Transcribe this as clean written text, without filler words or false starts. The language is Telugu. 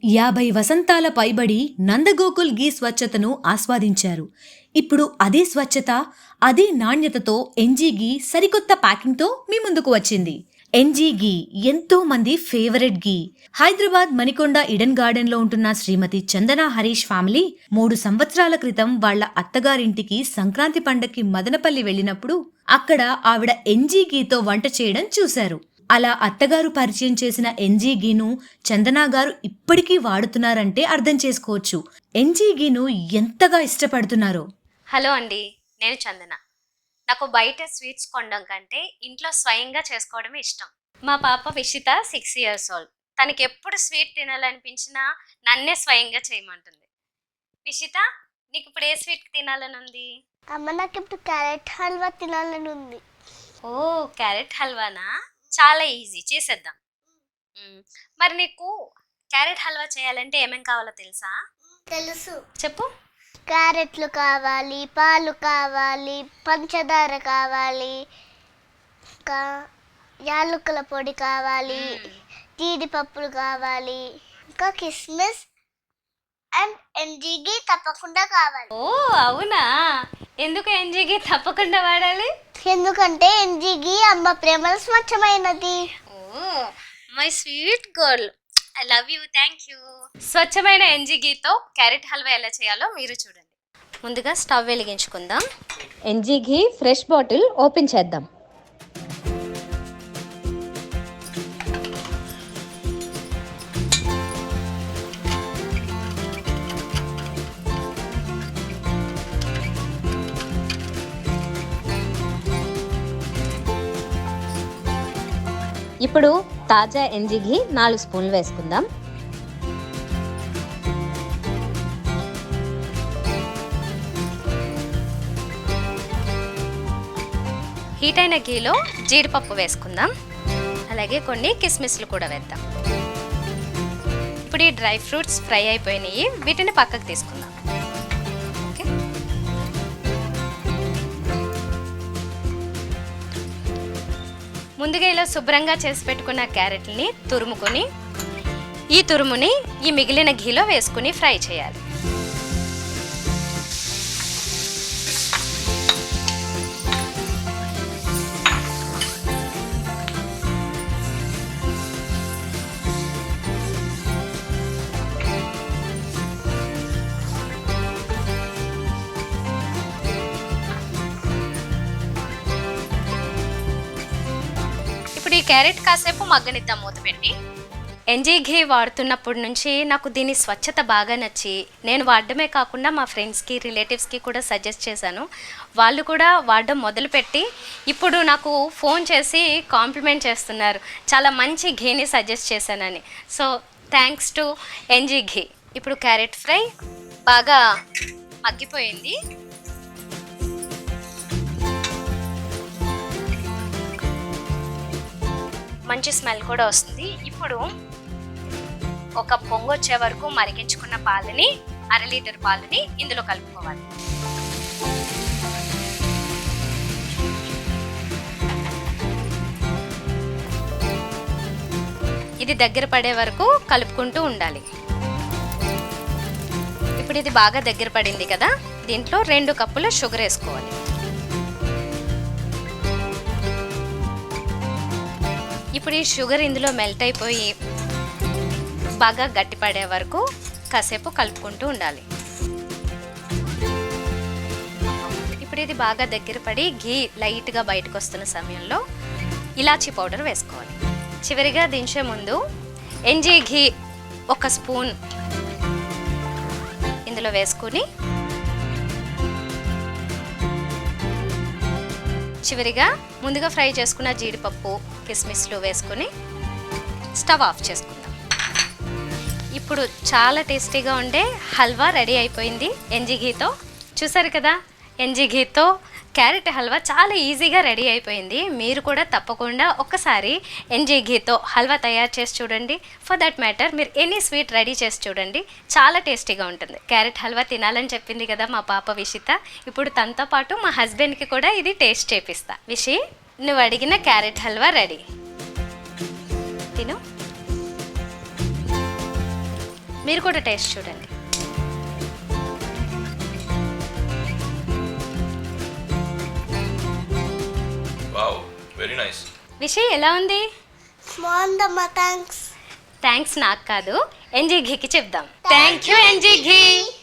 50 వసంతాల పైబడి నందగోకుల్ ఘీ స్వచ్ఛతను ఆస్వాదించారు. ఇప్పుడు అదే స్వచ్ఛత, అదే నాణ్యతతో ఎన్జీ ఘీ సరికొత్త ప్యాకింగ్తో మీ ముందుకు వచ్చింది. ఎన్జీ ఘీ ఎంతో మంది ఫేవరెట్ ఘీ. హైదరాబాద్ మణికొండ ఇడెన్ గార్డెన్ లో ఉంటున్న శ్రీమతి చందన హరీష్ ఫ్యామిలీ 3 సంవత్సరాల క్రితం వాళ్ల అత్తగారింటికి సంక్రాంతి పండక్కి మదనపల్లి వెళ్ళినప్పుడు అక్కడ ఆవిడ ఎన్జీ ఘీతో వంట చేయడం చూశారు. అలా అత్తగారు పరిచయం చేసిన ఎన్జీ ఘీను చందనా గారు ఇప్పటికీ వాడుతున్నారంటే అర్థం చేసుకోవచ్చు ఎన్జీ ఘీను ఎంతగా ఇష్టపడుతున్నారో. హలో అండి, నేను చందన. నాకు బయట స్వీట్స్ కొనడం కంటే ఇంట్లో స్వయంగా చేసుకోవడమే ఇష్టం. మా పాప విషిత 6 years old. తనకి ఎప్పుడు స్వీట్ తినాలనిపించినా నన్నే స్వయంగా చేయమంటుంది. విషిత, నీకు ఇప్పుడు ఏ స్వీట్ తినాలని ఉంది? అమ్మ, నాకు ఇప్పుడు క్యారెట్ హల్వా తినాలని ఉంది. ఓ, క్యారెట్ హల్వానా? చాలా ఈజీ, చేసేద్దాం. మరి నీకు క్యారెట్ హల్వా చేయాలంటే ఏమేం కావాలో తెలుసా? తెలుసు. చెప్పు. క్యారెట్లు కావాలి, పాలు కావాలి, పంచదార కావాలి, ఇంకా యాలకుల పొడి కావాలి, జీడిపప్పులు కావాలి, ఇంకా కిస్మిస్ అండ్ ఎన్జీ ఘీ తప్పకుండా కావాలి. ఓ అవునా? ఎందుకు ఎన్జీ ఘీ తప్పకుండా వాడాలి? ఎందుకంటే ఎన్జీ ఘీ అమ్మ ప్రేమల స్వచ్ఛమైనది. Oh my sweet girl, I love you, thank you. స్వచ్ఛమైన ఎన్జీ ఘీతో క్యారెట్ హల్వా ఎలా చేయాలో మీరు చూడండి. ముందుగా స్టవ్ వెలిగించుకుందాం. NG ghee fresh bottle open చేద్దాం. ఇప్పుడు తాజా ఎన్జీ ఘీ 4 స్పూన్లు వేసుకుందాం. హీట్ అయిన ఘీలో జీడిపప్పు వేసుకుందాం. అలాగే కొన్ని కిస్మిస్లు కూడా వేద్దాం. ఇప్పుడు ఈ డ్రై ఫ్రూట్స్ ఫ్రై అయిపోయినాయి, వీటిని పక్కకు తీసుకుందాం. ఓకే, ముందుగా ఇలా శుభ్రంగా చేసి పెట్టుకున్న క్యారెట్ని తురుముకొని ఈ తురుముని ఈ మిగిలిన ఘీలో వేసుకుని ఫ్రై చేయాలి. ఇప్పుడు ఈ క్యారెట్ కాసేపు మగ్గనిద్దాం మూత పెట్టి. ఎన్జీ ఘీ వాడుతున్నప్పటి నుంచి నాకు దీని స్వచ్ఛత బాగా నచ్చి నేను వాడడమే కాకుండా మా ఫ్రెండ్స్కి, రిలేటివ్స్కి కూడా సజెస్ట్ చేశాను. వాళ్ళు కూడా వాడడం మొదలుపెట్టి ఇప్పుడు నాకు ఫోన్ చేసి కాంప్లిమెంట్ చేస్తున్నారు, చాలా మంచి ఘీని సజెస్ట్ చేశానని. సో థ్యాంక్స్ టు ఎన్జీ ఘీ. ఇప్పుడు క్యారెట్ ఫ్రై బాగా మగ్గిపోయింది. మంచి స్మెల్ కూడా వస్తుంది. ఇప్పుడు ఒక పొంగు వచ్చే వరకు మరిగించుకున్న పాలని, 1/2 లీటర్ పాలని ఇందులో కలుపుకోవాలి. ఇది దగ్గర పడే వరకు కలుపుకుంటూ ఉండాలి. ఇప్పుడు ఇది బాగా దగ్గర పడింది కదా, దీంట్లో 2 కప్పుల షుగర్ వేసుకోవాలి. ఇప్పుడు ఈ షుగర్ ఇందులో మెల్ట్ అయిపోయి బాగా గట్టిపడే వరకు కాసేపు కలుపుకుంటూ ఉండాలి. ఇప్పుడు ఇది బాగా దగ్గర పడి ఘీ లైట్గా బయటకు వస్తున్న సమయంలో ఇలాచీ పౌడర్ వేసుకోవాలి. చివరిగా దించే ముందు ఎన్జీ ఘీ 1 స్పూన్ ఇందులో వేసుకుని చివరిగా ముందుగా ఫ్రై చేసుకున్న జీడిపప్పు, కిస్మిస్లు వేసుకుని స్టవ్ ఆఫ్ చేసుకుందాం. ఇప్పుడు చాలా టేస్టీగా ఉండే హల్వా రెడీ అయిపోయింది ఎన్జీ ఘీతో. చూసారు కదా, ఎన్జీ ఘీతో క్యారెట్ హల్వా చాలా ఈజీగా రెడీ అయిపోయింది. మీరు కూడా తప్పకుండా ఒక్కసారి ఎన్జీ ఘీతో హల్వా తయారు చేసి చూడండి. ఫర్ దట్ మ్యాటర్ మీరు ఎనీ స్వీట్ రెడీ చేసి చూడండి, చాలా టేస్టీగా ఉంటుంది. క్యారెట్ హల్వా తినాలని చెప్పింది కదా మా పాప విషిత. ఇప్పుడు తనతో పాటు మా హస్బెండ్కి కూడా ఇది టేస్ట్ చేపిస్తా. విషి, నువ్వు అడిగిన క్యారెట్ హల్వా రెడీ. తిను. మీరు కూడా టేస్ట్ చూడండి. Wow, very nice. విషయ్ ఎలా ఉంది? బాగుందమ్మా, థ్యాంక్స్. థ్యాంక్స్ నాకు కాదు, ఎన్జీ ఘీకి చెప్దాం. థ్యాంక్ యూ ఎన్జీ ఘీ.